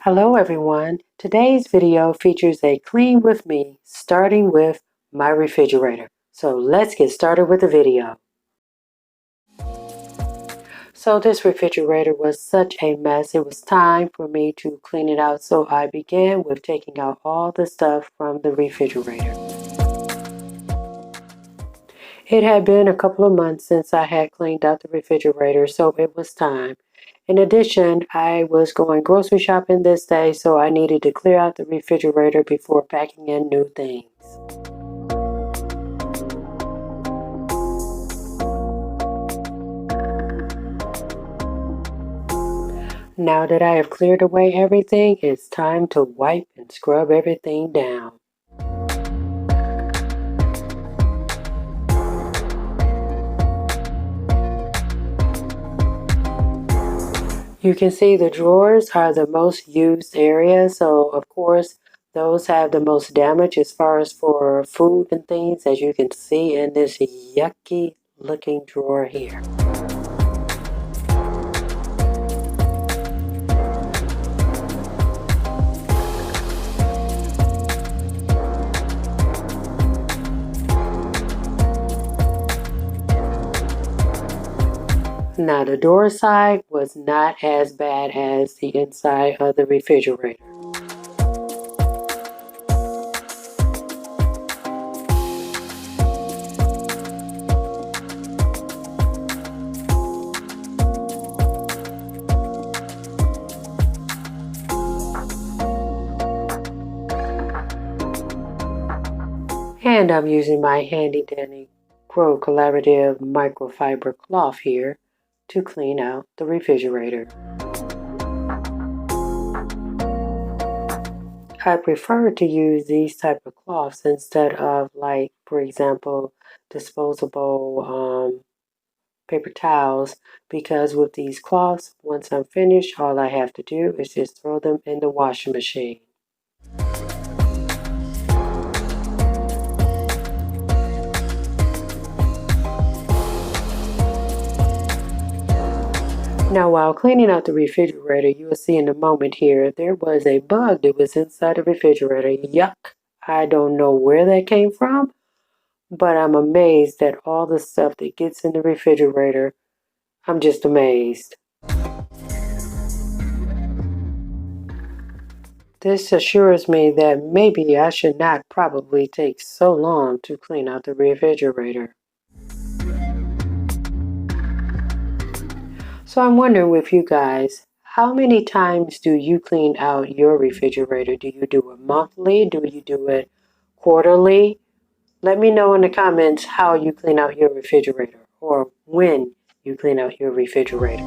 Hello everyone. Today's video features a clean with me, starting with my refrigerator. So let's get started with the video. So this refrigerator was such a mess. It was time for me to clean it out. So I began with taking out all the stuff from the refrigerator. It had been a couple of months since I had cleaned out the refrigerator, so it was time. In addition, I was going grocery shopping this day, so I needed to clear out the refrigerator before packing in new things. Now that I have cleared away everything, it's time to wipe and scrub everything down. You can see the drawers are the most used area, so of course those have the most damage as far as for food and things, as you can see in this yucky looking drawer here. Now the door side was not as bad as the inside of the refrigerator. And I'm using my handy dandy Grow Collaborative microfiber cloth here to clean out the refrigerator. I prefer to use these type of cloths instead of, like, for example, disposable paper towels, because with these cloths, once I'm finished, all I have to do is just throw them in the washing machine. Now, while cleaning out the refrigerator, you will see in a moment here, there was a bug that was inside the refrigerator. Yuck! I don't know where that came from, but I'm amazed at all the stuff that gets in the refrigerator. I'm just amazed. This assures me that maybe I should not probably take so long to clean out the refrigerator. So I'm wondering with you guys, how many times do you clean out your refrigerator? Do you do it monthly? Do you do it quarterly? Let me know in the comments how you clean out your refrigerator, or when you clean out your refrigerator.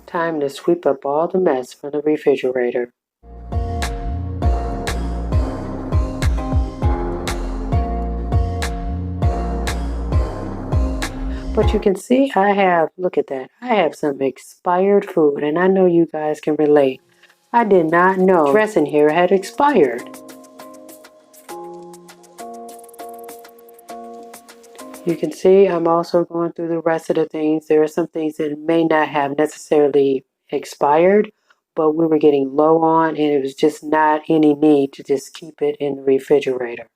Time to sweep up all the mess from the refrigerator. But you can see look at that, I have some expired food, and I know you guys can relate. I did not know dressing here had expired. You can see I'm also going through the rest of the things. There are some things that may not have necessarily expired, but we were getting low on, and it was just not any need to just keep it in the refrigerator.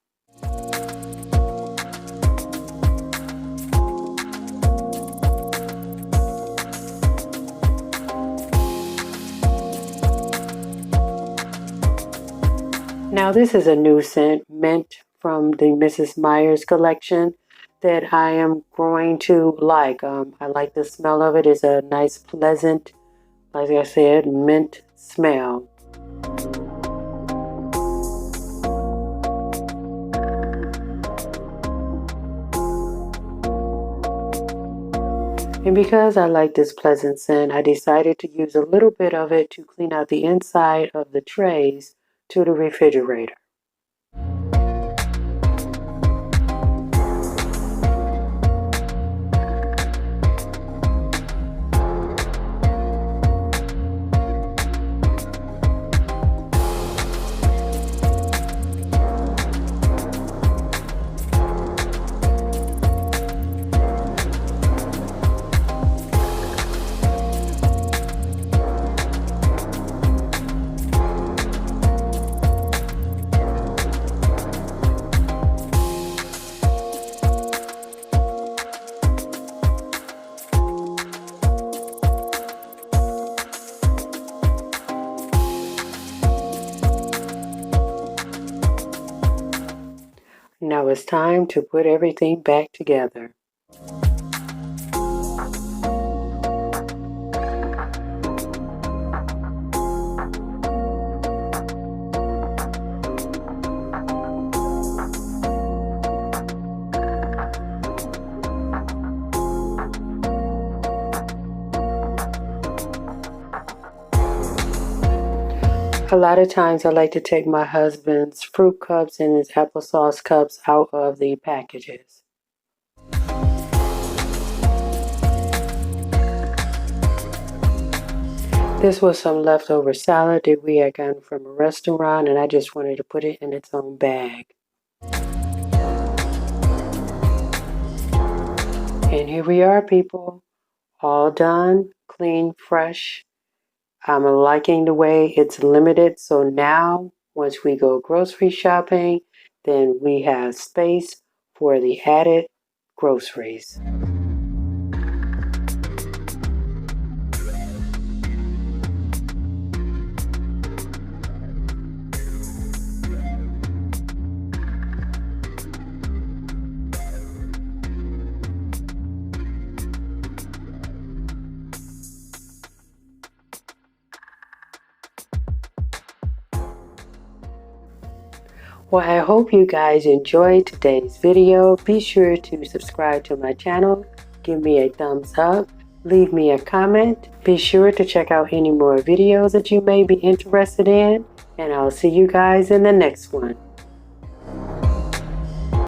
Now this is a new scent, mint, from the Mrs. Meyer's collection that I am going to like. I like the smell of it. It's a nice, pleasant, like I said, mint smell. And because I like this pleasant scent, I decided to use a little bit of it to clean out the inside of the trays to the refrigerator. it's time to put everything back together. A lot of times I like to take my husband's fruit cups and his applesauce cups out of the packages. This was some leftover salad that we had gotten from a restaurant, and I just wanted to put it in its own bag. And here we are, people. All done, clean, fresh. I'm liking the way it's limited. So now, once we go grocery shopping, then we have space for the added groceries. Well, I hope you guys enjoyed today's video. Be sure to subscribe to my channel, give me a thumbs up, leave me a comment. Be sure to check out any more videos that you may be interested in, and I'll see you guys in the next one.